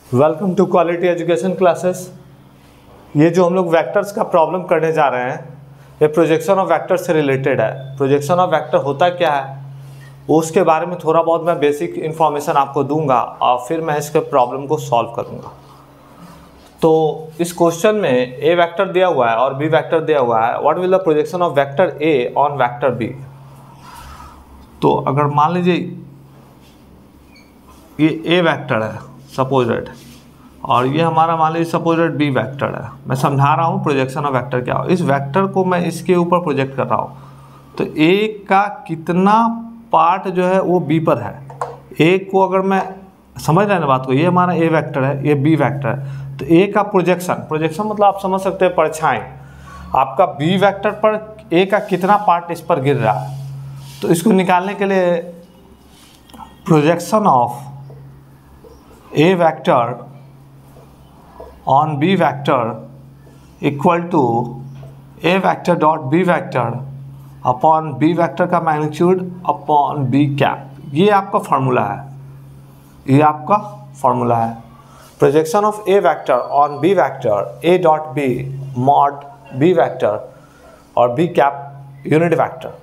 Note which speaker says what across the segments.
Speaker 1: Welcome to quality education classes. ये जो हम लोग वेक्टर्स का प्रॉब्लम करने जा रहे हैं ये प्रोजेक्शन ऑफ वेक्टर से रिलेटेड है। प्रोजेक्शन ऑफ वेक्टर होता क्या है उसके बारे में थोड़ा बहुत मैं बेसिक इन्फॉर्मेशन आपको दूंगा और फिर मैं इसके प्रॉब्लम को सॉल्व करूंगा। तो इस क्वेश्चन में ए वेक्टर दिया हुआ है और बी वेक्टर दिया हुआ है। What will the projection of vector A on vector B. तो अगर मान लीजिए ये ए वेक्टर है सपोजेड और ये हमारा मान लीजिए सपोजेड बी वेक्टर है। मैं समझा रहा हूँ प्रोजेक्शन ऑफ वेक्टर क्या हो। इस वेक्टर को मैं इसके ऊपर प्रोजेक्ट कर रहा हूँ तो ए का कितना पार्ट जो है वो बी पर है। ए को अगर मैं समझ रहे हैं ना बात को, ये हमारा ए वेक्टर है, ये बी वेक्टर है। तो ए का प्रोजेक्शन मतलब आप समझ सकते हैं परछाई। आपका बी वेक्टर पर ए का कितना पार्ट इस पर गिर रहा है। तो इसको निकालने के लिए projection of A vector on B vector equal to A vector dot B vector upon B vector का मैग्नीट्यूड अपॉन बी कैप। ये आपका फार्मूला है, ये आपका फार्मूला है। Projection of A vector on B vector A dot B mod B vector और B cap unit vector.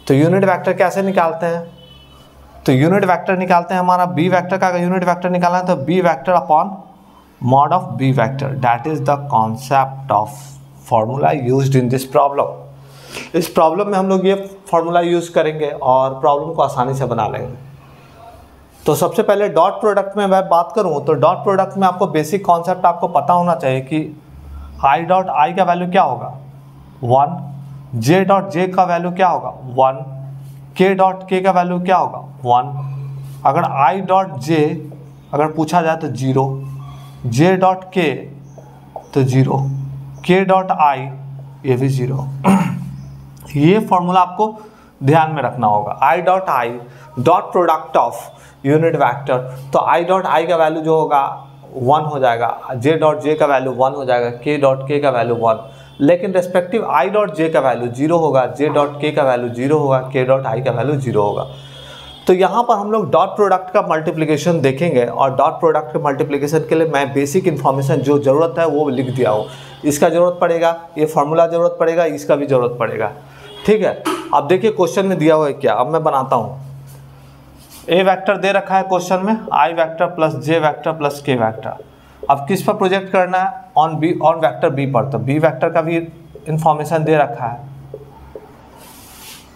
Speaker 1: तो unit vector कैसे निकालते हैं? तो यूनिट वेक्टर निकालते हैं, हमारा बी वेक्टर का यूनिट वेक्टर निकालना है तो B vector upon mod of B vector. That is the concept of formula used in this problem. इस प्रॉब्लम में हम लोग ये फार्मूला यूज करेंगे और प्रॉब्लम को आसानी से बना लेंगे। तो सबसे पहले डॉट प्रोडक्ट में मैं बात करूं तो डॉट प्रोडक्ट में आपको बेसिक कॉन्सेप्ट आपको पता होना चाहिए कि आई डॉट आई का वैल्यू क्या होगा 1, जे डॉट जे का वैल्यू क्या होगा 1, के डॉट के का वैल्यू क्या होगा 1। अगर आई डॉट जे अगर पूछा जाए तो 0, जे डॉट के तो 0, के डॉट आई ये भी 0। ये फॉर्मूला आपको ध्यान में रखना होगा। I dot I dot product of unit vector, तो आई डॉट आई का वैल्यू जो होगा 1 हो जाएगा, जे डॉट जे का वैल्यू 1 हो जाएगा, के डॉट के का वैल्यू 1। लेकिन रेस्पेक्टिव आई डॉट जे का वैल्यू 0 होगा, जे डॉट के का वैल्यू 0 होगा, के डॉट आई का वैल्यू 0 होगा। तो यहाँ पर हम लोग डॉट प्रोडक्ट का मल्टीप्लिकेशन देखेंगे और डॉट प्रोडक्ट के मल्टीप्लिकेशन के लिए मैं बेसिक इन्फॉर्मेशन जो ज़रूरत है वो लिख दिया हूँ। इसका ज़रूरत पड़ेगा, ये फार्मूला ज़रूरत पड़ेगा, इसका भी ज़रूरत पड़ेगा। ठीक है, अब देखिए क्वेश्चन में दिया हुआ है क्या। अब मैं बनाता हूँ। ए वेक्टर दे रखा है क्वेश्चन में, I vector plus J vector plus K vector. अब किस पर प्रोजेक्ट करना है? On B, on vector B पर। तो बी वेक्टर का भी इंफॉर्मेशन दे रखा है।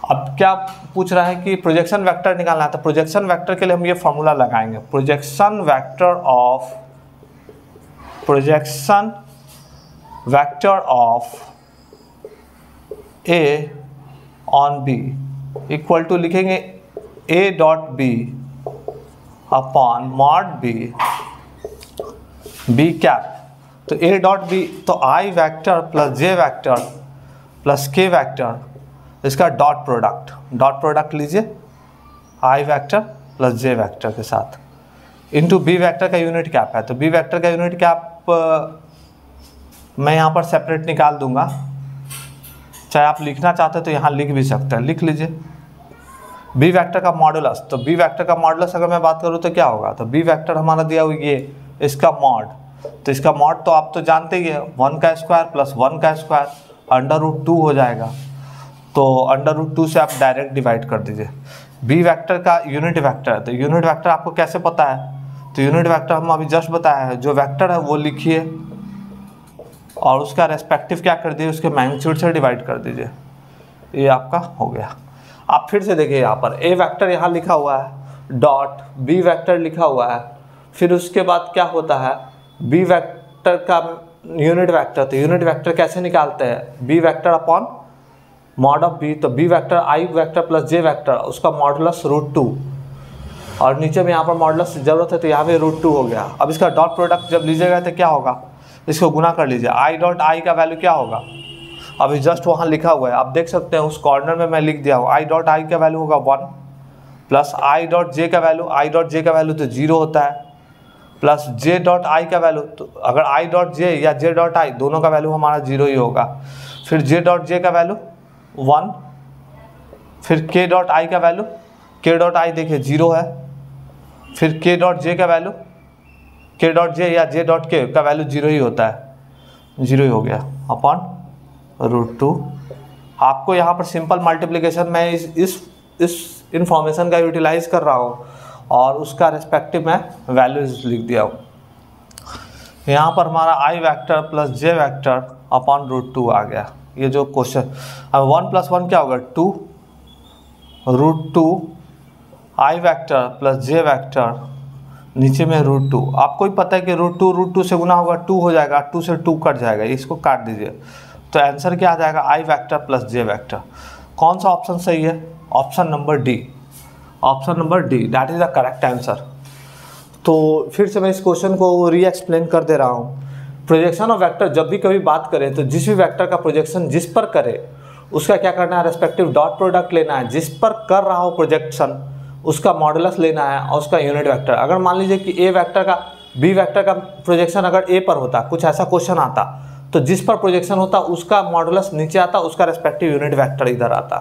Speaker 1: अब क्या पूछ रहा है कि प्रोजेक्शन वेक्टर निकालना है। तो प्रोजेक्शन वेक्टर के लिए हम ये फॉर्मूला लगाएंगे, projection vector of A on B equal to लिखेंगे A dot B upon mod B B cap. तो ए डॉट बी तो I vector plus J vector plus K vector, इसका डॉट प्रोडक्ट लीजिए I vector plus J vector के साथ into B vector का unit cap है। तो B vector का यूनिट कैप मैं यहाँ पर सेपरेट निकाल दूंगा, चाहे आप लिखना चाहते हैं तो यहाँ लिख भी सकते हैं, लिख लीजिए। बी वेक्टर का मॉडुलस, तो बी वेक्टर का मॉडुलस अगर मैं बात करूँ तो क्या होगा। तो बी वेक्टर हमारा दिया हुआ ये, इसका मॉड, तो इसका मॉड तो आप तो जानते ही है 1 का स्क्वायर प्लस 1 का स्क्वायर √2 हो जाएगा। तो √2 से आप डायरेक्ट डिवाइड कर दीजिए। बी वेक्टर का यूनिट वेक्टर है, तो यूनिट वेक्टर आपको कैसे पता है? तो यूनिट वेक्टर हम अभी जस्ट बताया है, जो वेक्टर है वो लिखिए और उसका रेस्पेक्टिव क्या कर दीजिए, उसके मैग्नीट्यूड से डिवाइड कर दीजिए। ये आपका हो गया। आप फिर से देखिए यहाँ पर ए वेक्टर यहाँ लिखा हुआ है, डॉट बी वेक्टर लिखा हुआ है, फिर उसके बाद क्या होता है बी वेक्टर का यूनिट वेक्टर। तो यूनिट वेक्टर कैसे निकालते हैं? B vector upon mod of B. तो B vector I vector plus J vector, उसका मॉडुलस √2 और नीचे में यहाँ पर मॉडुलस ज़रूरत है तो यहाँ पे √2 हो गया। अब इसका डॉट प्रोडक्ट जब लीजिएगा तो क्या होगा, इसको गुना कर लीजिए। आई डॉट आई का वैल्यू क्या होगा, अभी जस्ट वहाँ लिखा हुआ है, आप देख सकते हैं उस कॉर्नर में मैं लिख दिया हूँ। आई डॉट आई का वैल्यू होगा 1 प्लस आई डॉट जे का वैल्यू तो 0 होता है, प्लस जे डॉट आई का वैल्यू, तो अगर आई डॉट जे या जे डॉट आई दोनों का वैल्यू हमारा 0 ही होगा। फिर जे डॉट जे का वैल्यू 1, फिर के डॉट आई का वैल्यू, के डॉट आई देखिए 0 है, फिर के डॉट जे का वैल्यू के डॉट जे या जे डॉट के का वैल्यू 0 ही होता है, 0 ही हो गया अपॉन √2। आपको यहाँ पर सिंपल मल्टीप्लिकेशन में इस इंफॉर्मेशन का यूटिलाइज कर रहा हूँ और उसका रिस्पेक्टिव मैं वैल्यूज लिख दिया हूँ। यहाँ पर हमारा आई वैक्टर प्लस जे वैक्टर अपॉन √2 आ गया। ये जो क्वेश्चन, अब 1 + 1 क्या होगा 2 √2 आई वैक्टर प्लस जे वैक्टर नीचे में √2। आपको ही पता है कि √2 से गुना होगा 2 हो जाएगा, 2 से 2 कट जाएगा, इसको काट दीजिए तो आंसर क्या आ जाएगा आई वैक्टर प्लस जे वैक्टर। कौन सा ऑप्शन सही है? Option number D, option number D that is the correct answer. तो फिर से मैं इस क्वेश्चन को री एक्सप्लेन कर दे रहा हूँ। प्रोजेक्शन ऑफ वेक्टर जब भी कभी बात करें तो जिस भी वेक्टर का प्रोजेक्शन जिस पर करे उसका क्या करना है, रेस्पेक्टिव डॉट प्रोडक्ट लेना है। जिस पर कर रहा हो प्रोजेक्शन उसका मॉडुलस लेना है और उसका यूनिट वेक्टर। अगर मान लीजिए कि ए वेक्टर का बी वेक्टर का प्रोजेक्शन अगर ए पर होता, कुछ ऐसा क्वेश्चन आता, तो जिस पर प्रोजेक्शन होता उसका मॉडुलस नीचे आता, उसका रेस्पेक्टिव यूनिट वेक्टर इधर आता।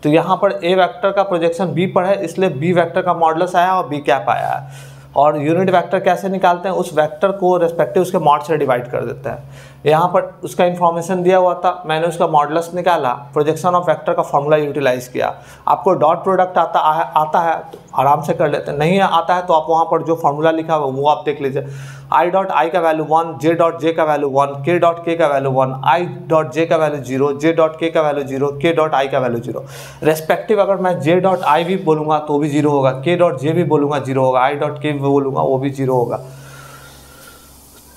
Speaker 1: तो यहाँ पर ए वेक्टर का प्रोजेक्शन बी पर है, इसलिए बी वेक्टर का मॉडुलस आया और बी कैप आया है। और यूनिट वेक्टर कैसे निकालते हैं? उस वेक्टर को रेस्पेक्टिव उसके मॉड से डिवाइड कर देता है। यहाँ पर उसका इन्फॉर्मेशन दिया हुआ था, मैंने उसका मॉडुलस निकाला, प्रोजेक्शन ऑफ वेक्टर का फॉर्मूला यूटिलाइज किया। आपको डॉट प्रोडक्ट आता है तो आराम से कर लेते हैं, नहीं आता है तो आप वहाँ पर जो फार्मूला लिखा हुआ वो आप देख लीजिए। आई डॉट आई का वैल्यू 1, जे डॉट जे का वैल्यू 1, के डॉट के का वैल्यू 1, आई डॉट जे का वैल्यू 0, जे डॉट के का वैल्यू 0, के डॉट आई का वैल्यू 0। रेस्पेक्टिव अगर मैं जे डॉट आई भी बोलूँगा तो भी 0 होगा, के डॉट जे भी बोलूँगा 0 होगा, आई डॉट के भी बोलूँगा वो भी 0 होगा।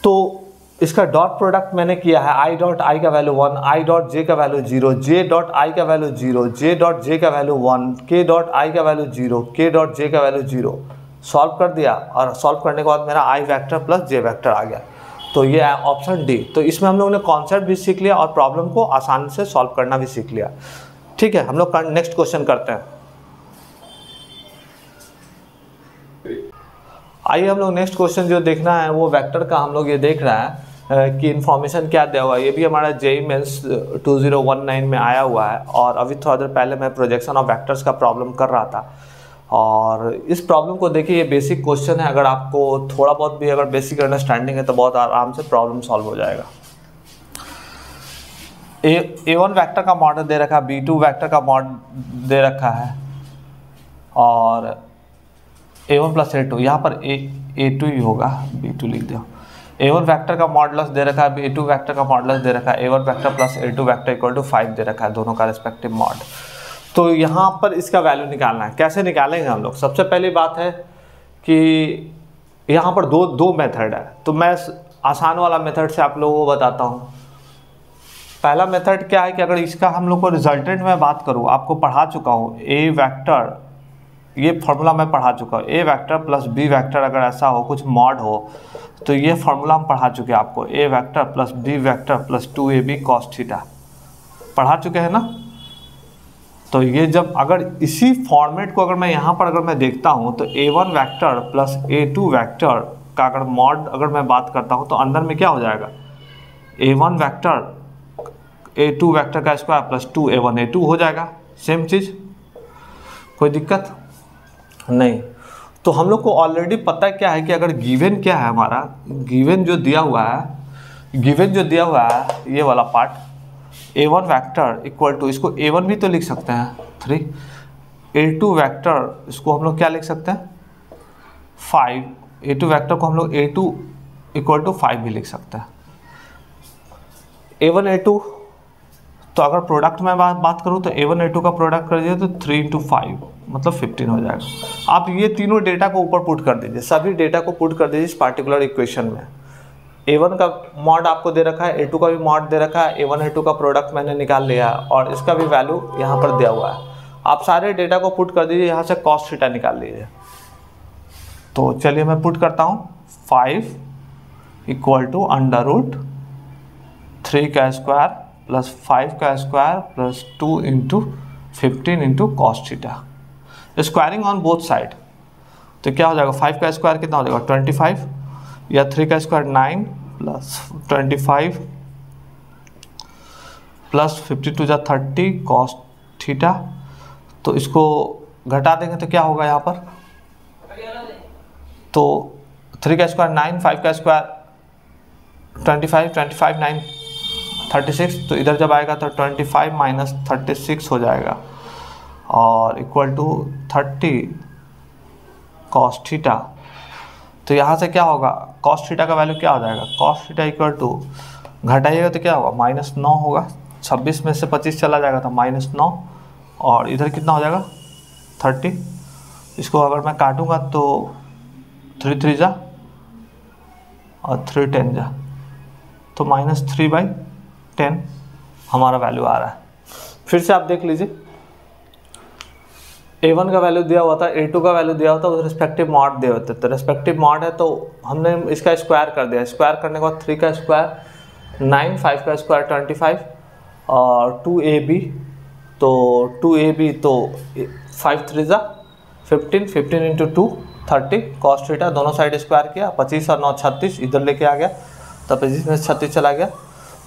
Speaker 1: तो इसका डॉट प्रोडक्ट मैंने किया है, आई डॉट आई का वैल्यू 1, आई डॉट जे का वैल्यू 0, जे डॉट आई का वैल्यू 0, जे डॉट जे का वैल्यू 1, के डॉट आई का वैल्यू 0, के डॉट जे का वैल्यू 0। सॉल्व कर दिया और सॉल्व करने के बाद मेरा आई वेक्टर प्लस जे वेक्टर आ गया। तो ये है ऑप्शन डी। तो इसमें हम लोगों ने कॉन्सेप्ट भी सीख लिया और प्रॉब्लम को आसानी से सॉल्व करना भी सीख लिया। ठीक है, हम लोग नेक्स्ट क्वेश्चन करते हैं। आइए हम लोग नेक्स्ट क्वेश्चन जो देखना है वो वेक्टर का हम लोग ये देख रहा है कि इन्फॉर्मेशन क्या दिया हुआ है। ये भी हमारा जेईई मेंस 2019 में आया हुआ है और अभी थोड़ा देर पहले मैं प्रोजेक्शन ऑफ वेक्टर्स का प्रॉब्लम कर रहा था। और इस प्रॉब्लम को देखिए, ये बेसिक क्वेश्चन है, अगर आपको थोड़ा बहुत भी अगर बेसिक अंडरस्टैंडिंग है तो बहुत आराम से प्रॉब्लम सॉल्व हो जाएगा। A1 वेक्टर का मॉडल दे रखा है, B2 वेक्टर का मॉडल दे रखा है और A1 प्लस A2, यहाँ पर A2 ही होगा, B2 लिख दो। A1 वेक्टर का मॉडुलस दे रखा है, A2 वेक्टर का मॉडुलस दे रखा है, A1 vector plus A2 vector equal to 5 दे रखा है, दोनों का रिस्पेक्टिव मॉड। तो यहाँ पर इसका वैल्यू निकालना है। कैसे निकालेंगे हम लोग? सबसे पहली बात है कि यहाँ पर दो मेथड है, तो मैं आसान वाला मेथड से आप लोगों को बताता हूँ। पहला मेथड क्या है कि अगर इसका हम लोग को रिजल्टेंट में बात करूँ, आपको पढ़ा चुका हूँ ए वेक्टर, ये फॉर्मूला मैं पढ़ा चुका हूँ। ए वेक्टर प्लस बी वेक्टर अगर ऐसा हो, कुछ मॉड हो, तो ये फॉर्मूला हम पढ़ा चुके हैं आपको। A vector plus B vector plus 2ab cos theta पढ़ा चुके हैं ना। तो ये जब अगर इसी फॉर्मेट को अगर मैं यहाँ पर अगर मैं देखता हूँ तो A1 vector plus A2 vector का अगर मॉड अगर मैं बात करता हूँ तो अंदर में क्या हो जाएगा? A1 वेक्टर A2 वेक्टर का स्क्वायर प्लस 2A1 A2 हो जाएगा। सेम चीज़, कोई दिक्कत नहीं। तो हम लोग को ऑलरेडी पता क्या है कि अगर गिवन क्या है हमारा, गिवन जो दिया हुआ है ये वाला part A1 vector equal to, इसको A1 भी तो लिख सकते हैं 3, A2 वेक्टर इसको हम लोग क्या लिख सकते हैं 5, A2 वेक्टर को हम लोग A2 इक्वल टू 5 भी लिख सकते हैं। A1 A2, तो अगर प्रोडक्ट में बात करूँ तो A1 A2 का प्रोडक्ट कर दीजिए तो 3 × 5 मतलब 15 हो जाएगा। आप ये तीनों डेटा को ऊपर पुट कर दीजिए, सभी डेटा को पुट कर दीजिए इस पार्टिकुलर इक्वेशन में। A1 का मॉड आपको दे रखा है, A2 का भी मॉड दे रखा है, A1 A2 का प्रोडक्ट मैंने निकाल लिया है और इसका भी वैल्यू यहाँ पर दिया हुआ है। आप सारे डेटा को पुट कर दीजिए, यहाँ से cos थीटा निकाल लीजिए। तो चलिए मैं पुट करता हूँ 5 इक्वल टू √3 का स्क्वायर प्लस 5 का square plus 2 × 15 × cos theta, squaring on both side. तो क्या हो जाएगा? 5 का स्क्वायर कितना हो जाएगा 25, या 3 का स्क्वायर 9 प्लस 25 प्लस 52 जा 30 cos थीटा। तो इसको घटा देंगे तो क्या होगा यहाँ पर? तो 3 का स्क्वायर 9, 5 का स्क्वायर 25, 25 9 36, तो इधर जब आएगा तो 25 माइनस 36 हो जाएगा और इक्वल टू 30 कॉस थीटा। तो यहाँ से क्या होगा, कॉस थीटा का वैल्यू क्या हो जाएगा, कॉस थीटा इक्वल टू घटाइएगा तो क्या होगा -9 होगा, 26 में से 25 चला जाएगा तो -9 और इधर कितना हो जाएगा 30। इसको अगर मैं काटूंगा तो 3 3 जा और 3 10 जा, तो -3/10 हमारा वैल्यू आ रहा है। फिर से आप देख लीजिए, A1 का वैल्यू दिया हुआ था, A2 का वैल्यू दिया हुआ था, उधर रिस्पेक्टिव मॉड दिए होते, तो रिस्पेक्टिव मॉड है तो हमने इसका स्क्वायर कर दिया। स्क्वायर करने के बाद 3 का स्क्वायर 9, 5 का स्क्वायर 25 और 2AB, तो 2AB तो 5 3 जा 15, 15 इंटू 2 30 कॉस थीटा, दोनों साइड स्क्वायर किया, 25 और 9 36, इधर लेके आ गया तो 25 में 36 चला गया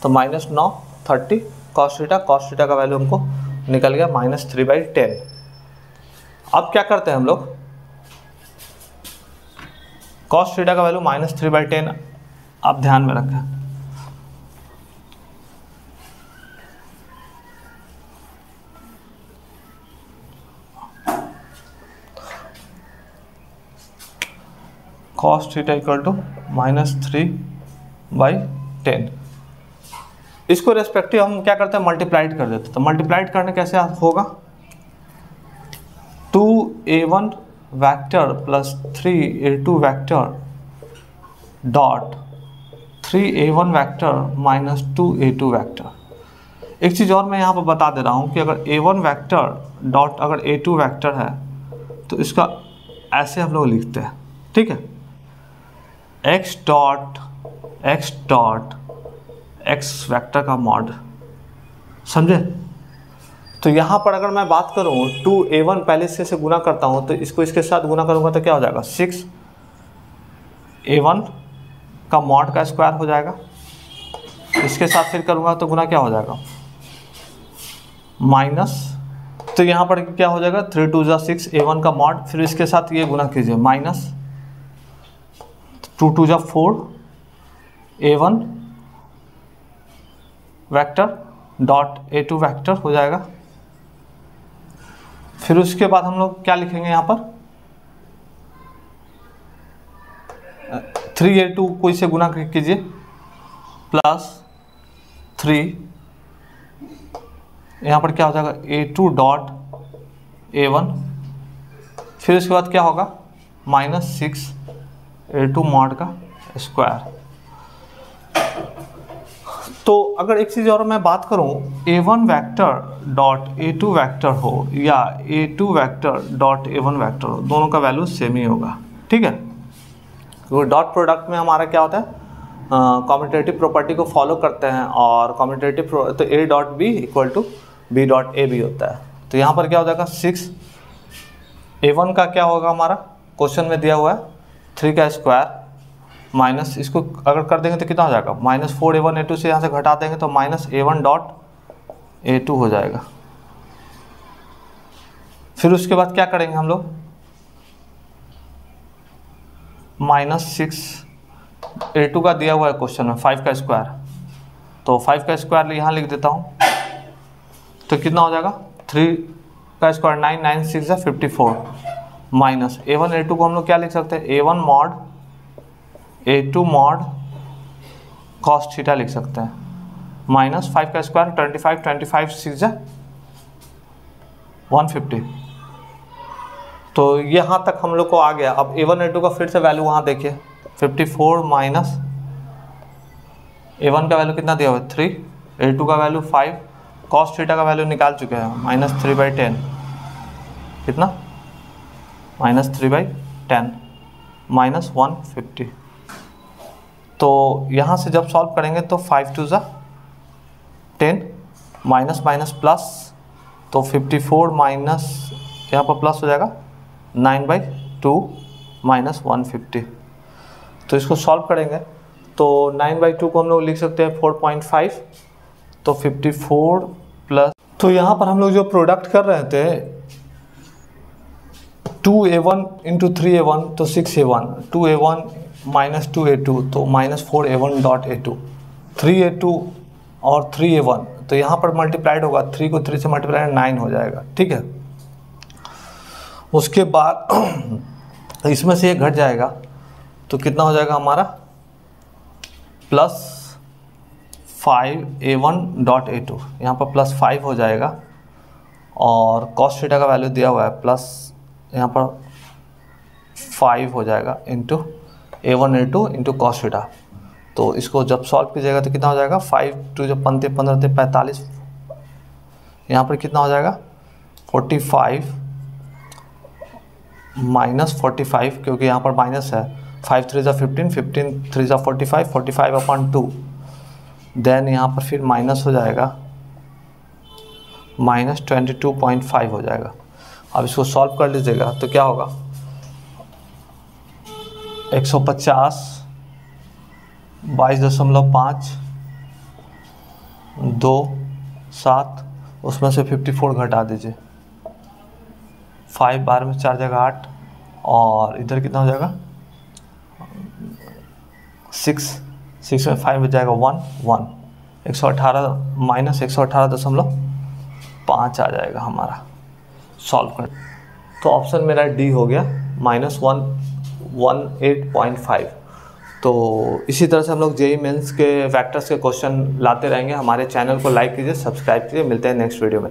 Speaker 1: तो -9 30 कॉस थीटा का वैल्यू हमको निकल गया -3/10। अब क्या करते हैं हम लोग, कॉस थीटा का वैल्यू -3/10 आप ध्यान में रखें। Cos theta equal to -3/10। इसको रेस्पेक्टिव हम क्या करते हैं, मल्टीप्लाइड कर देते हैं। तो मल्टीप्लाइड करने कैसे होगा, 2A1 vector plus 3A2 vector dot 3A1 vector minus 2A2 vector. एक चीज़ और मैं यहाँ पर बता दे रहा हूँ कि अगर A1 वैक्टर डॉट अगर A2 वैक्टर है तो इसका ऐसे हम लोग लिखते हैं, ठीक है, x डॉट x वैक्टर का मॉड, समझे। तो यहाँ पर अगर मैं बात करूँ 2A1 पहले इसके से गुना करता हूँ तो इसको इसके साथ गुना करूँगा तो क्या हो जाएगा 6A1 का मॉड का स्क्वायर हो जाएगा, इसके साथ फिर करूँगा तो गुना क्या हो जाएगा माइनस, तो यहाँ पर क्या हो जाएगा 3 2 जा 6 A1 का मॉड, फिर इसके साथ ये गुना कीजिए माइनस 2 2 जा 4 A1 vector dot A2 vector हो जाएगा। फिर उसके बाद हम लोग क्या लिखेंगे यहाँ पर 3A2 को इसे गुना कीजिए प्लस 3, यहाँ पर क्या हो जाएगा A2 डॉट A1, फिर उसके बाद क्या होगा -6 A2 मॉड का स्क्वायर। तो अगर एक चीज़ और मैं बात करूं A1 vector dot A2 vector हो या A2 vector dot A1 vector हो, दोनों का वैल्यू सेम ही होगा, ठीक है। तो डॉट प्रोडक्ट में हमारा क्या होता है, कॉम्यूटेटिव प्रॉपर्टी को फॉलो करते हैं और कॉम्यूटेटिव तो A dot B equal to B dot A भी होता है। तो यहाँ पर क्या हो जाएगा 6 A1 का क्या होगा, हमारा क्वेश्चन में दिया हुआ है 3 का स्क्वायर माइनस, इसको अगर कर देंगे तो कितना हो जाएगा -4 A1 A2 से यहाँ से घटा देंगे तो -A1 डॉट A2 हो जाएगा। फिर उसके बाद क्या करेंगे हम लोग -6 A2 का दिया हुआ है क्वेश्चन में 5 का स्क्वायर, तो 5 का स्क्वायर यहाँ लिख देता हूँ तो कितना हो जाएगा 3 का स्क्वायर 9 9 6 है 54 माइनस A1 A2 को हम लोग क्या लिख सकते हैं A1 mod A2 mod cos theta लिख सकते हैं माइनस 5 का स्क्वायर 25 25 6 है 150। तो यहाँ तक हम लोग को आ गया। अब A1 A2 का फिर से वैल्यू वहाँ देखिए 54 माइनस A1 का वैल्यू कितना दिया हुआ है 3, A2 का वैल्यू 5, कॉस थीटा का वैल्यू निकाल चुके हैं -3/10, कितना -3/10 -150। तो यहाँ से जब सॉल्व करेंगे तो 5 2 जा 10 माइनस माइनस प्लस, तो 54 माइनस यहाँ पर प्लस हो जाएगा 9/2 -150। तो इसको सॉल्व करेंगे तो 9/2 को हम लोग लिख सकते हैं 4.5, तो 54 प्लस, तो यहाँ पर हम लोग जो प्रोडक्ट कर रहे थे 2A1 इंटू 3A1 तो 6A1, 2A1 -2a2 तो -4a1 डॉट a2, 3a2 और 3a1 तो यहाँ पर मल्टीप्लाइड होगा, 3 को 3 से मल्टीप्लाई 9 हो जाएगा, ठीक है। उसके बाद इसमें से ये घट जाएगा तो कितना हो जाएगा हमारा +5a1 डॉट a2, यहाँ पर +5 हो जाएगा और कॉस थीटा का वैल्यू दिया हुआ है प्लस यहाँ पर 5 हो जाएगा into a1 a2 into cos theta. तो इसको जब सॉल्व कीजिएगा तो कितना हो जाएगा 5 2 जब 15 45, यहाँ पर कितना हो जाएगा 45 -45 क्योंकि यहाँ पर माइनस है, 5 3 15 15 3 45 45/2, देन यहाँ पर फिर माइनस हो जाएगा -22.5 हो जाएगा। अब इसको सॉल्व कर लीजिएगा तो क्या होगा 150 22.5 2 7 उसमें से 54 घटा दीजिए, 5 12 में 4 जगह 8 और इधर कितना हो जाएगा 6 में 5 बच जाएगा 1 118 माइनस 118.5 आ जाएगा हमारा सॉल्व कर। तो ऑप्शन मेरा डी हो गया -118.5। तो इसी तरह से हम लोग जेईई मेंस के वेक्टर्स के क्वेश्चन लाते रहेंगे। हमारे चैनल को लाइक कीजिए, सब्सक्राइब कीजिए, मिलते हैं नेक्स्ट वीडियो में।